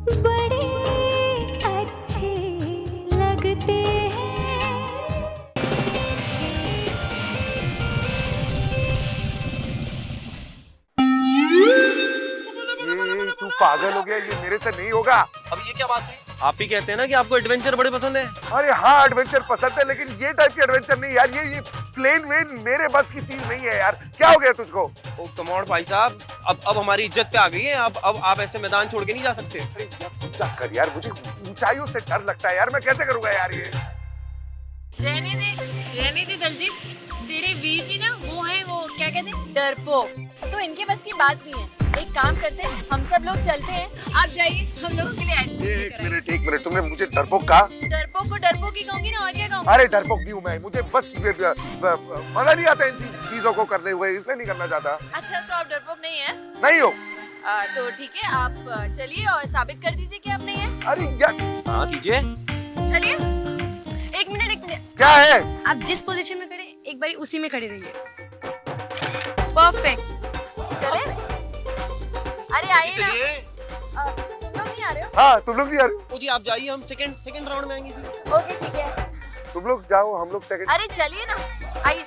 बड़े अच्छे लगते हैं। तू पागल हो गया, ये मेरे से नहीं होगा। अब ये क्या बात हुई? आप ही कहते हैं ना कि आपको एडवेंचर बड़े पसंद है। अरे हाँ, एडवेंचर पसंद है, लेकिन ये टाइप की एडवेंचर नहीं यार। ये प्लेन वेन मेरे बस की चीज नहीं है यार। क्या हो गया तुझको? ओ कम ऑन भाई साहब, अब हमारी इज्जत पे आ गई है। अब आप ऐसे मैदान छोड़ के नहीं जा सकते। अरे यार समझा कर यार, मुझे ऊंचाइयों से डर लगता है यार। मैं कैसे करूंगा यार ये? रहने दे दलजीत। तेरे वीर जी ना वो क्या कहते हैं, डरपोक। तो इनके बस की बात नहीं है। एक काम करते हैं, हम सब लोग चलते हैं। आप जाइए, हम लोगों के लिए आइसक्रीम। एक मिनट, तुमने मुझे डरपोक कहा? डरपोक को डरपोक ही कहूंगी ना, और क्या कहूंगी? अरे डरपोक नहीं हूँ मैं, मुझे बस मजा नहीं आता इन चीजों को करने हुए, इसलिए नहीं करना चाहता। अच्छा, तो आप डरपोक नहीं है? नहीं हो। तो ठीक है, आप चलिए और साबित कर दीजिए कि आप नहीं है। अरे यार हाँ कीजिए। चलिए। एक मिनट। क्या है? आप जिस पोजीशन में खड़े, एक बारी उसी में खड़े रहिए। परफेक्ट। चले? अरे आइए ना। चलिए। तुम लोग नहीं आ रहे हो? हाँ, तुम लोग नहीं आ रहे हो? ओ जी आप जाइए, हम सेकंड राउंड में आएंगे जी। ओके ठीक है। तुम लोग जाओ, हम लोग सेकंड। अरे चलिए ना, आइए।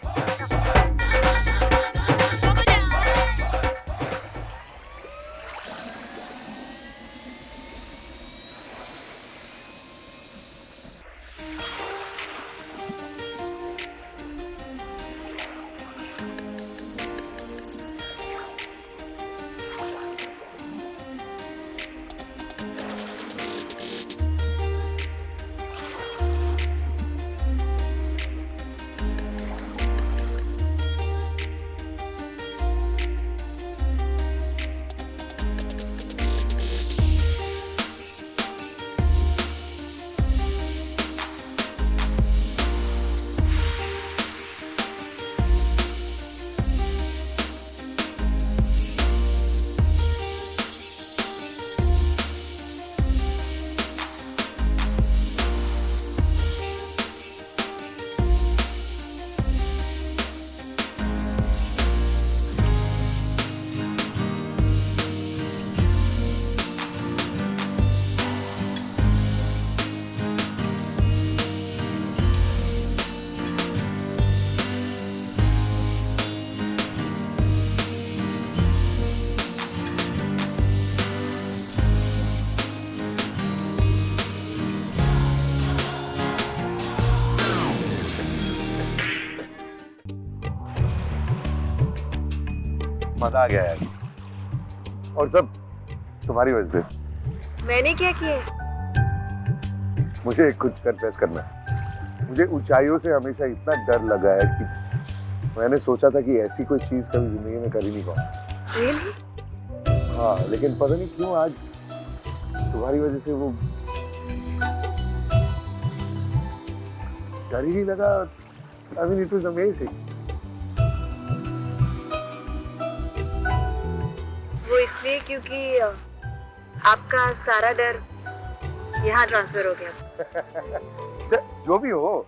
मजा आ गया यार, और सब तुम्हारी वजह से। मैंने क्या किया? मुझे कुछ कन्फेस करना है। मुझे ऊंचाइयों से हमेशा इतना डर लगा है कि मैंने सोचा था कि ऐसी कोई चीज कभी जिंदगी में कर ही नहीं पाऊंगा। Really? हाँ, लेकिन पता नहीं क्यों आज तुम्हारी वजह से वो डर ही नहीं लगा। I mean, it was amazing. वो इसलिए क्योंकि आपका सारा डर यहाँ ट्रांसफर हो गया। जो भी हो,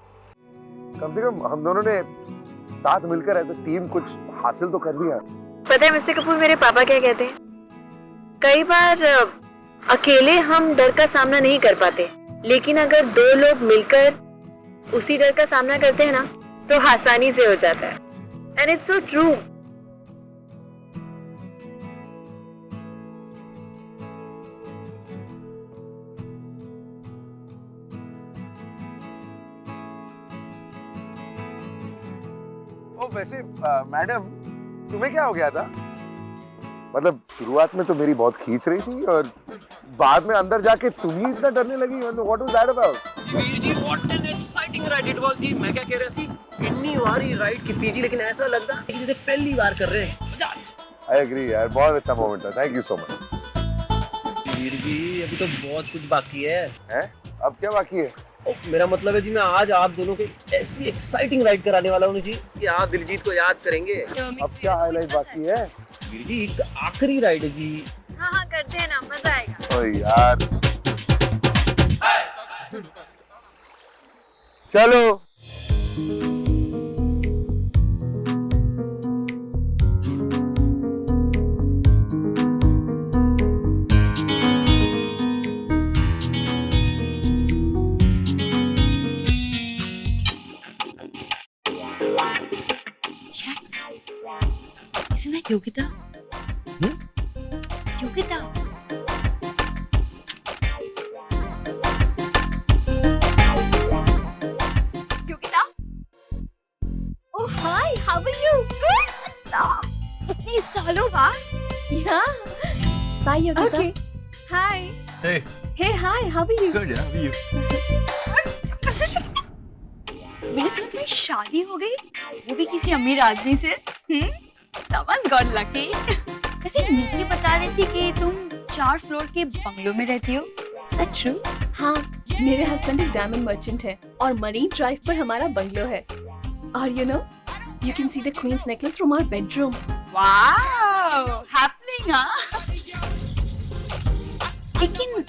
कम से कम हम दोनों ने साथ मिलकर एज अ टीम कुछ हासिल तो कर लिया। पता है मिस्टर कपूर, मेरे पापा क्या कहते हैं? कई बार अकेले हम डर का सामना नहीं कर पाते, लेकिन अगर दो लोग मिलकर उसी डर का सामना करते हैं ना, तो आसानी से हो जाता है। And it's so true. Oh वैसे मैडम, तुम्हें क्या हो गया था? मतलब शुरुआत में तो मेरी बहुत खींच रही थी और बाद में अंदर जाके तुम ही इतना डरने लगी। What was that about? Veer ji what an exciting ride it was ji. मैं क्या कह रहा थी, इतनी बारी राइड की जी, लेकिन ऐसा लगता है कि जैसे पहली बार कर रहे हैं। मजा आ गया। आई एग्री यार, बहुत अच्छा मोमेंट था। Thank you so much. Veer ji अभी तो बहुत कुछ बाकी है। हैं? अब क्या बाकी है? मेरा मतलब है जी, मैं आज आप दोनों के ऐसी एक्साइटिंग राइड कराने वाला हूँ जी कि आप दिलजीत को याद करेंगे। अब क्या हाईलाइट बाकी है? वीर जी एक आखिरी राइड है जी। हाँ हाँ करते हैं ना, मजा आएगा। ओ यार चलो। Yogita Yogita Yogita Oh hi, how are you? इतनी सालों बाद Yeah. Bye Yogita. Okay. Hi. Hey, Hey, hi, how are you? good, how are you? मैंने सुना तुम्हारी शादी हो गई, वो भी किसी अमीर आदमी से। Someone's got lucky. वैसे नीति बता रही थी कि तुम 4 फ्लोर के बंगलो में रहती हो। Is that true? हाँ, मेरे हस्बैंड एक डायमंड मर्चेंट है और मरीन ड्राइव पर हमारा बंगलो है। और you know, you can see the Queen's necklace from our bedroom. Wow, happening, हाँ? लेकिन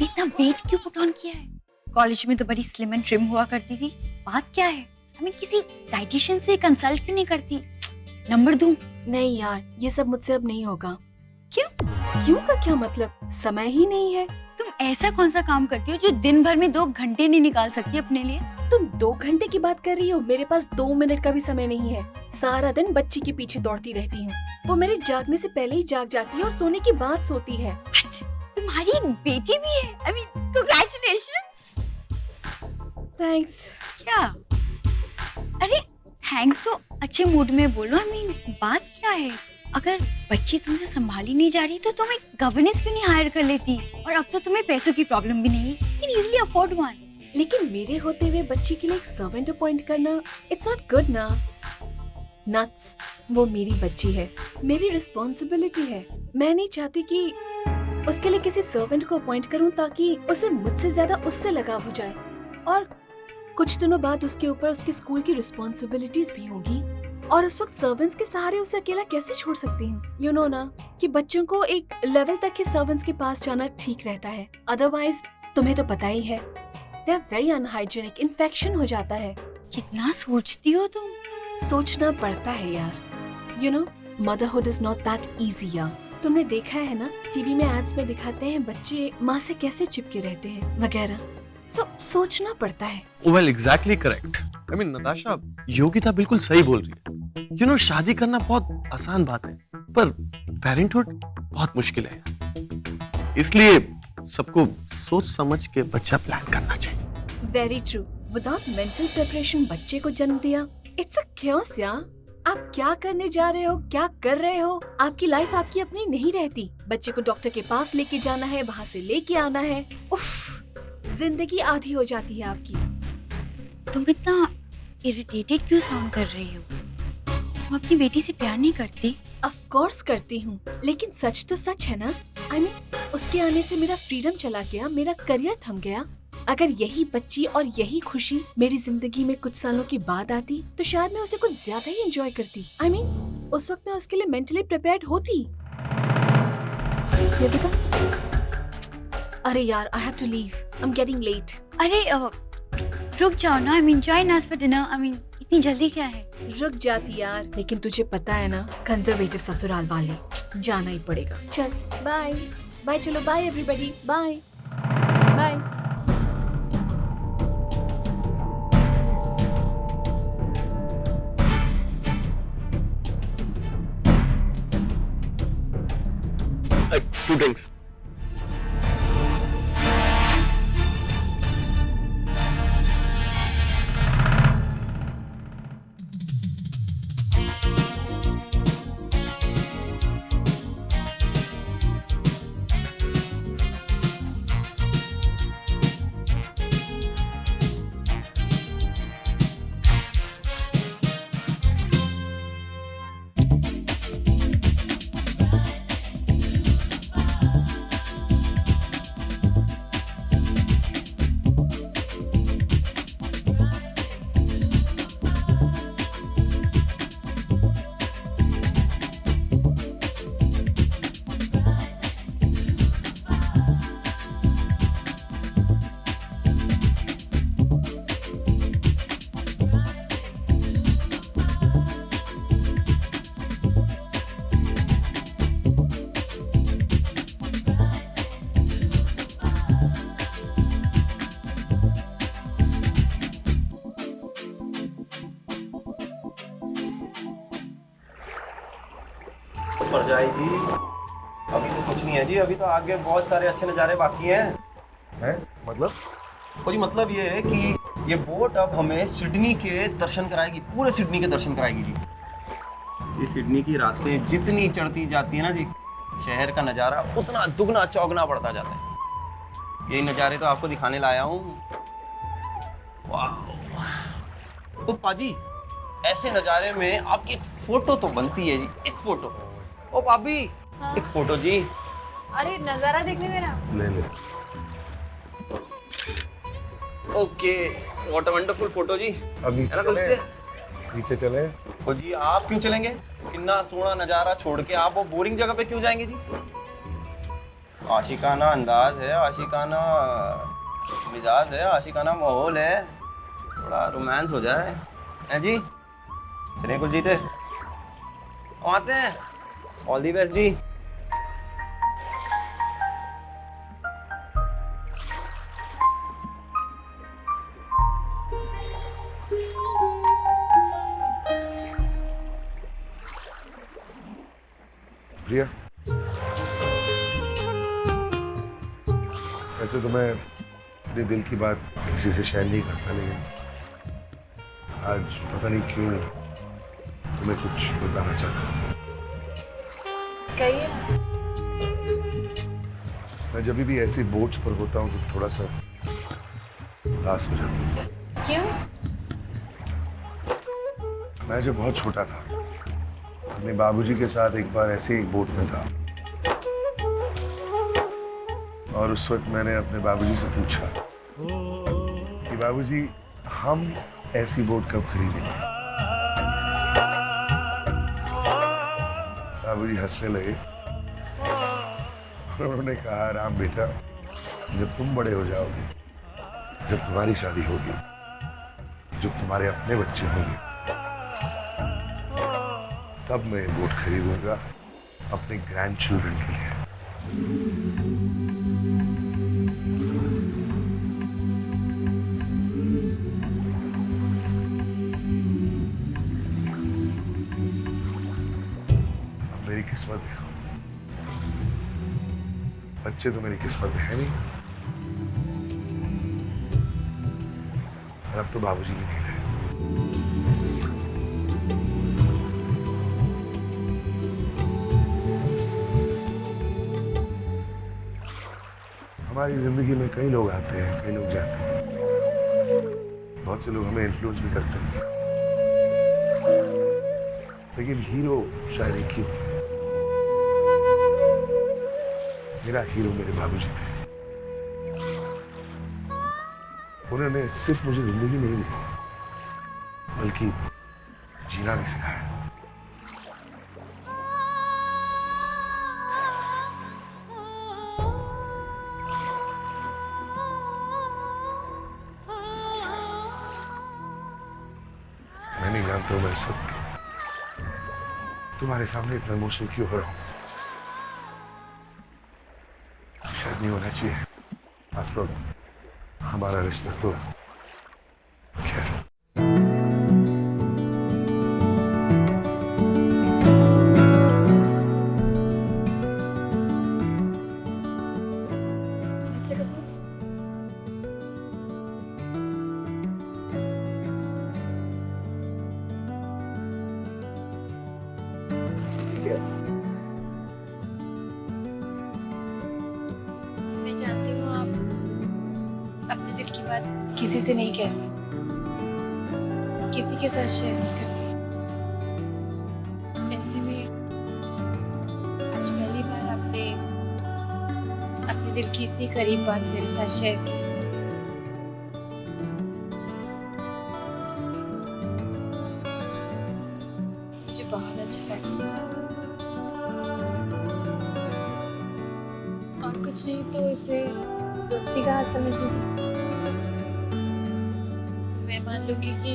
इतना वेट क्यों पुट ऑन किया है? कॉलेज में तो बड़ी स्लिम एंड ट्रिम हुआ करती थी। बात क्या है? हमें किसी डाइटिशियन से कंसल्ट क्यों नहीं करती? नंबर दूं? नहीं यार, ये सब मुझसे अब नहीं होगा। क्यों? क्यों का क्या मतलब? समय ही नहीं है। तुम ऐसा कौन सा काम करती हो जो दिन भर में 2 घंटे नहीं निकाल सकती अपने लिए? तुम 2 घंटे की बात कर रही हो, मेरे पास 2 मिनट का भी समय नहीं है। सारा दिन बच्ची के पीछे दौड़ती रहती हूँ। वो मेरे जागने से पहले ही जाग जाती है और सोने के बाद सोती है। What? तुम्हारी एक बेटी भी है? I mean, congratulations! थैंक्स। क्या? अरे थैंक्स तो अच्छे मूड में बोलो। I mean, बात क्या है? अगर बच्ची तुमसे संभाली नहीं जा रही तो तुम एक गवर्नेंस भी नहीं हायर कर लेती, और अब तो तुम्हें पैसों की प्रॉब्लम भी नहीं है। You can easily afford one. लेकिन मेरे होते हुए बच्ची के लिए एक सर्वेंट अपॉइंट करना, इट्स नॉट गुड ना। नट्स, वो मेरी बच्ची है, मेरी रिस्पॉन्सिबिलिटी है। मैं नहीं चाहती कि उसके लिए किसी सर्वेंट को अपॉइंट करूं ताकि उसे मुझसे ज्यादा उससे लगाव हो जाए, और कुछ दिनों बाद उसके ऊपर उसके स्कूल की रिस्पॉन्सिबिलिटीज भी होंगी, और उस वक्त सर्वेंट्स के सहारे उसे अकेला कैसे छोड़ सकती हूँ? यू नो ना कि बच्चों को एक लेवल तक ही सर्वेंट्स के पास जाना ठीक रहता है, अदरवाइज तुम्हें तो पता ही है, they are very unhygienic, infection हो जाता है। कितना सोचती हो तुम? सोचना पड़ता है यार। You know, motherhood is not that easy यार। तुमने देखा है ना, टीवी में एड्स में दिखाते हैं बच्चे माँ से कैसे चिपके रहते हैं वगैरह। सोचना पड़ता है। Well, exactly correct. I mean, Natasha, Yogita बिल्कुल सही बोल रही है। You know, शादी करना बहुत आसान बात है, पर पेरेंटहुड बहुत मुश्किल है। इसलिए सबको सोच समझ के बच्चा प्लान करना चाहिए। Very true. Without mental preparation बच्चे को जन्म दिया, इट्स अ chaos यार। आप क्या करने जा रहे हो, क्या कर रहे हो? आपकी लाइफ आपकी अपनी नहीं रहती। बच्चे को डॉक्टर के पास लेके जाना है, वहाँ से लेके आना है। उफ, जिंदगी आधी हो जाती है आपकी। तुम इतना इरिटेटेड क्यों साउंड कर रही हो? तुम अपनी बेटी से प्यार नहीं करती? ऑफ कोर्स करती हूँ, लेकिन सच तो सच है ना। I mean, उसके आने से मेरा फ्रीडम चला गया, मेरा करियर थम गया। अगर यही बच्ची और यही खुशी मेरी जिंदगी में कुछ सालों के बाद आती तो शायद मैं उसे कुछ ज्यादा ही एंजॉय करती। I mean, उस वक्त मैं उसके लिए मेंटली प्रिपेयर्ड होती। योगिता, अरे यार, I have to leave. I'm getting late. अरे रुक जाओ ना। I mean, join us for dinner. I mean, इतनी जल्दी क्या है? रुक जाती यार, लेकिन तुझे पता है ना, कंजर्वेटिव ससुराल वाले, जाना ही पड़ेगा। चल, बाय बाय। चलो bye everybody, bye bye. Two drinks. पड़ जाए जी। अभी तो कुछ नहीं है जी, अभी तो आगे बहुत सारे अच्छे नज़ारे बाकी हैं। हैं? मतलब? और जी मतलब ये है कि ये बोट अब हमें सिडनी के दर्शन कराएगी, पूरे सिडनी के दर्शन कराएगी जी। ये सिडनी की रातें जितनी चढ़ती जाती है ना जी, शहर का नज़ारा उतना दुगना चौगना बढ़ता जाता है। यही नज़ारे तो आपको दिखाने लाया हूँ। वाह। तो पाजी, ऐसे नज़ारे में आपकी एक फोटो तो बनती है जी, एक फोटो। ओ भाभी, एक फोटो जी। अरे नजारा देखने देना। ले ले। Okay, what a wonderful photo ji. अब नीचे है ना चले? दोस्ते? नीचे चले? तो जी आप क्यों चलेंगे? इतना सोना नज़ारा छोड़ के आप वो बोरिंग जगह पे क्यों जाएंगे जी? आशिकाना अंदाज है, आशिकाना मिजाज है, आशिकाना माहौल है, थोड़ा रोमांस हो जाए। हैं जी? चलिए कुलजीत, आते हैं। ऑल दी बेस्ट जी। प्रिया, वैसे तो मैं अपने दिल की बात किसी से शेयर नहीं करता, लेकिन आज पता नहीं क्यों तुम्हें कुछ बताना चाहता हूँ। कहिए। मैं जब भी ऐसी बोझ पर होता हूँ तो थोड़ा सा उदास हो जाता हूँ। क्यों? मैं जब बहुत छोटा था, अपने बाबूजी के साथ एक बार ऐसे ही बोट में था, और उस वक्त मैंने अपने बाबूजी से पूछा कि बाबूजी, हम ऐसी बोट कब खरीदेंगे? बाबूजी हंसने लगे और उन्होंने कहा, राम बेटा, जब तुम बड़े हो जाओगे, जब तुम्हारी शादी होगी, जब तुम्हारे अपने बच्चे होंगे, तब मैं बोट खरीदूंगा अपने ग्रैंड चिल्ड्रन के लिए। अब मेरी किस्मत देखो, बच्चे तो मेरी किस्मत में है नहीं, और अब तो बाबूजी भी नहीं रहे। हमारी जिंदगी में कई लोग आते हैं, कई लोग जाते हैं, बहुत से लोग हमें इन्फ्लुएंस भी करते हैं, लेकिन हीरो शायद एक ही होता है। मेरा हीरो मेरे बाबूजी थे। उन्होंने सिर्फ मुझे जिंदगी नहीं दी, बल्कि जीना भी सिखाया। मैं नहीं जानता हूँ मैं सब तुम्हारे सामने इतना इमोशनल क्यों हो रहा हूँ। शायद नहीं होना चाहिए, आफ्टर ऑल हमारा रिश्ता तो खैर। मिस्टर कपूर, मैं जानती हूँ आप अपने दिल की बात किसी से नहीं कहती, किसी के साथ शेयर नहीं करती। ऐसे में आज पहली बार आपने अपने दिल की इतनी करीब बात मेरे साथ शेयर की। मुझे बहुत अच्छा लगा, और कुछ नहीं तो इसे दोस्ती का हाथ समझ लीजिए। मैं मान लूंगी कि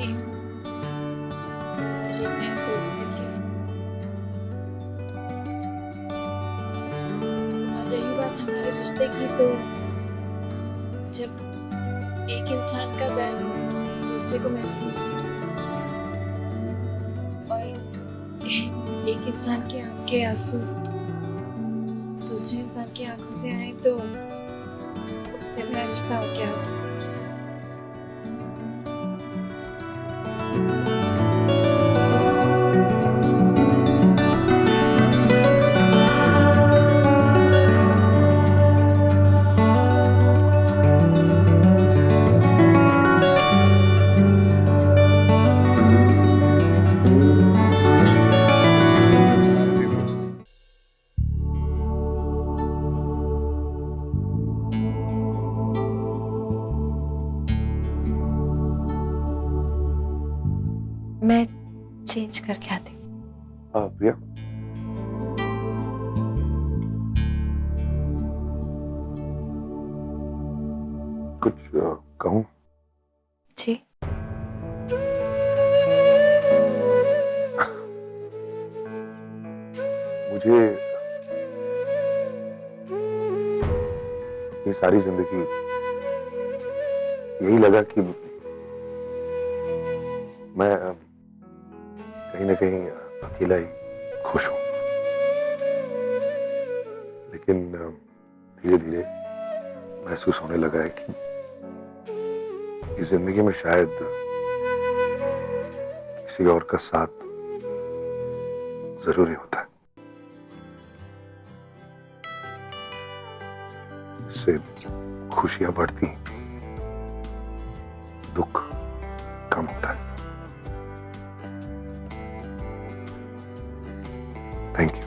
मुझे एक नया दोस्त मिल गया। और रही बात हमारे रिश्ते की, तो जब एक इंसान का दर्द दूसरे को महसूस हो और एक इंसान के आंख के आंसू दूसरे इंसान की आंखों से आए तो उससे बड़ा रिश्ता और क्या हो सकता है? मैं चेंज करके आती हूँ। प्रिया, कुछ कहूँ? जी। मुझे ये सारी जिंदगी यही लगा कि मैं कहीं ना कहीं अकेला ही खुश हूं, लेकिन धीरे धीरे महसूस होने लगा है कि इस जिंदगी में शायद किसी और का साथ जरूरी होता है। इससे खुशियां बढ़ती, दुख कम होता है। Thank you.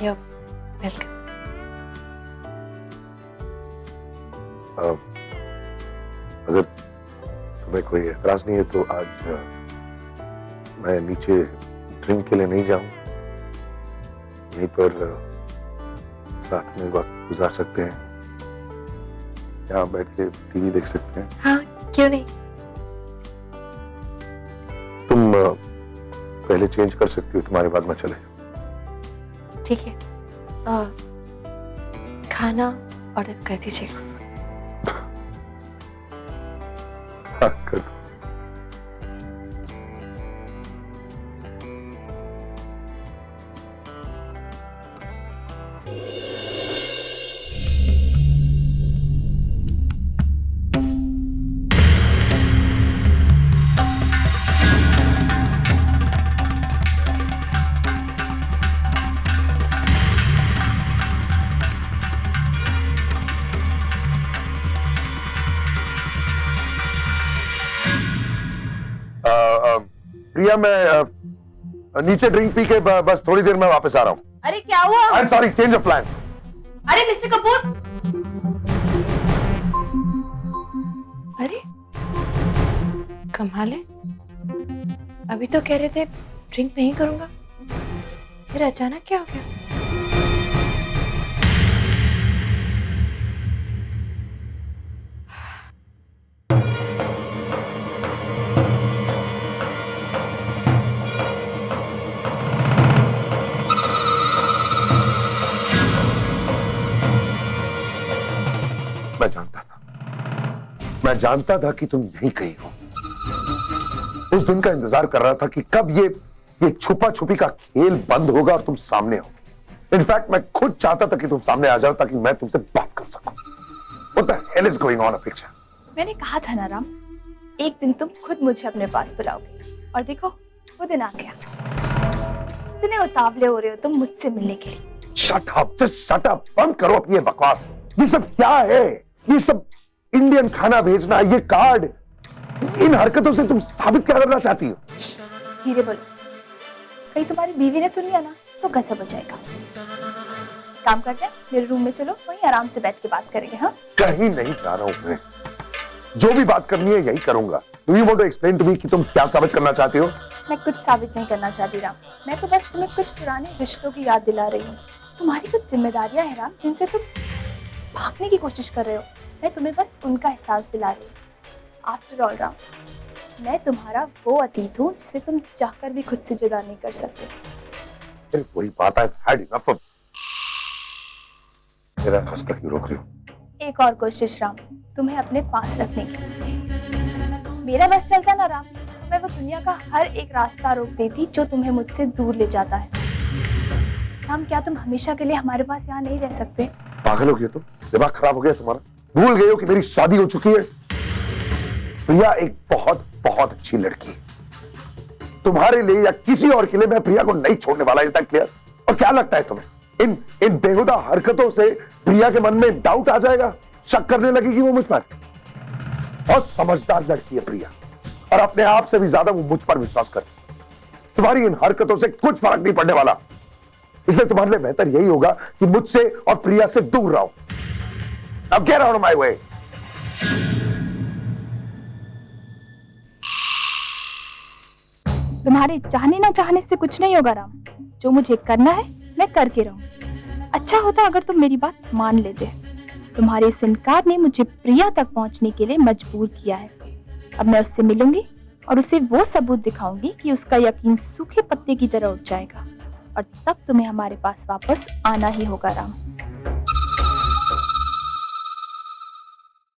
You're welcome. अगर तुम्हें कोई एतराज नहीं है तो आज मैं नीचे ड्रिंक के लिए नहीं जाऊं, यहीं पर साथ में वक्त गुजार सकते हैं, यहाँ बैठ के टीवी देख सकते हैं। हाँ, क्यों नहीं? तुम पहले चेंज कर सकती हो, तुम्हारे बाद मैं चले। ठीक है। खाना ऑर्डर कर दीजिए। हाँ, कर दो। प्रिया, मैं नीचे ड्रिंक पी के बस थोड़ी देर में वापस आ रहा हूँ। अरे क्या हुआ? I am sorry, change of plan. अरे मिस्टर कपूर, अरे कमाल है, अभी तो कह रहे थे ड्रिंक नहीं करूंगा, फिर अचानक क्या हो गया? मैं जानता था कि तुम यहीं कहीं हो। उस दिन का इंतजार कर रहा था कि कब ये छुपा छुपी का खेल बंद होगा और तुम सामने हो। इनफैक्ट मैं खुद चाहता था कि तुम सामने आ जाओ ताकि मैं तुमसे बात कर सकूं। What the hell is going on, अपेक्षा? मैंने कहा था ना राम, एक दिन तुम खुद मुझे अपने पास बुलाओगे, और देखो वो दिन आ गया। इतने उतावले हो रहे हो तुम मुझसे मिलने के लिए। Shut up, just shut up, बंद करो अपनी ये बकवास। ये सब क्या है? ये सब इंडियन खाना भेजना, ये कार्ड, इन हरकतों से तुम साबित क्या करना चाहती हो? धीरे बोलो, कहीं तुम्हारी बीवी ने सुन लिया ना तो गजब हो जाएगा। काम करते हैं, मेरे रूम में चलो, वहीं आराम से बैठ के बात करेंगे। हाँ, कहीं नहीं जा रहा हूं मैं, जो भी बात करनी है यही करूंगा। Do you want to explain to me कि तुम क्या साबित करना चाहती हो? मैं कुछ साबित नहीं करना चाहती राम, मैं तो बस तुम्हें कुछ पुराने रिश्तों की याद दिला रही हूँ। तुम्हारी कुछ जिम्मेदारियां हैं राम, जिनसे तुम भागने की कोशिश कर रहे हो। मैं तुम्हें बस उनका एहसास दिला रही हूँ। आफ्टर ऑल राम, मैं तुम्हारा वो अतीत हूँ जिसे तुम चाहकर भी खुद से जुदा नहीं कर सकते। वही बात है, had enough of... मेरा रास्ता क्यों रोक रही हो? एक और कोशिश राम, तुम्हें अपने पास रखने की। मेरा बस चलता ना राम, मैं वो दुनिया का हर एक रास्ता रोक देती जो तुम्हें मुझसे दूर ले जाता है। राम, क्या तुम हमेशा के लिए हमारे पास यहाँ नहीं रह सकते? पागल हो गए तुम? दिमाग खराब हो गया तुम्हारा? भूल गए हो कि मेरी शादी हो चुकी है? प्रिया एक बहुत बहुत अच्छी लड़की है। तुम्हारे लिए या किसी और के लिए मैं प्रिया को नहीं छोड़ने वाला। Is that clear? और क्या लगता है तुम्हें इन बेहुदा हरकतों से प्रिया के मन में डाउट आ जाएगा, शक करने लगेगी वो मुझ पर? बहुत समझदार लड़की है प्रिया, और अपने आप से भी ज्यादा वो मुझ पर विश्वास करती। तुम्हारी इन हरकतों से कुछ फर्क नहीं पड़ने वाला, इसलिए तुम्हारे लिए बेहतर यही होगा कि मुझसे और प्रिया से दूर रहो। Now get out of my way. तुम्हारे चाहने ना चाहने से कुछ नहीं होगा राम। जो मुझे करना है मैं करके रहूं। अच्छा होता अगर तुम मेरी बात मान लेते। तुम्हारे इस इनकार ने मुझे प्रिया तक पहुंचने के लिए मजबूर किया है। अब मैं उससे मिलूंगी और उसे वो सबूत दिखाऊंगी कि उसका यकीन सूखे पत्ते की तरह उठ जाएगा, और तब तुम्हें हमारे पास वापस आना ही होगा राम।